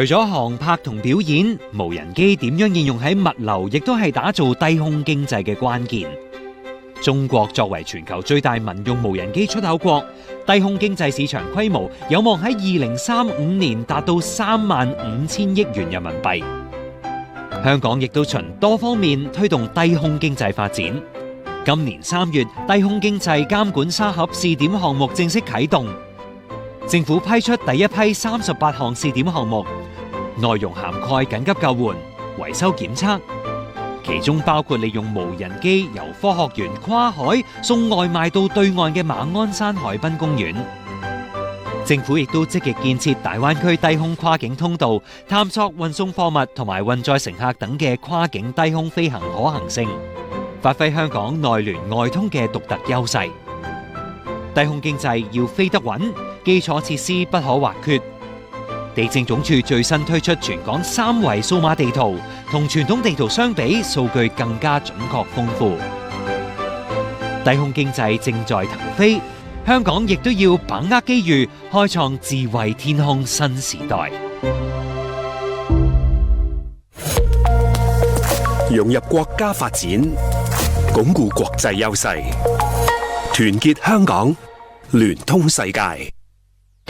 咗航拍同表演，無人機點樣應用喺物流，亦都係打造低空經濟嘅關鍵。中國作為全球最大民用無人機出口國，低空經濟市場規模有望喺2035年達到35000億元人民幣。香港亦都循多方面推動低空經濟發展。今年3月，低空經濟監管沙盒試點項目正式啟動，政府批出第一批38項試點項目，內容涵蓋緊急救援、維修檢測，其中包括利用無人機由科學園跨海送外賣到對岸嘅馬鞍山海濱公園。政府亦都積極建設大灣區低空跨境通道，探索運送貨物同埋運載乘客等嘅跨境低空飛行可行性，發揮香港內聯外通嘅獨特優勢。低空經濟要飛得穩，基礎設施不可或缺。地政總署最新推出全港3維數碼地圖，同傳統地圖相比，數據更加準確豐富。低空經濟正在騰飛，香港亦都要把握機遇，開創智慧天空新時代。融入國家發展，鞏固國際優勢，團結香港，聯通世界。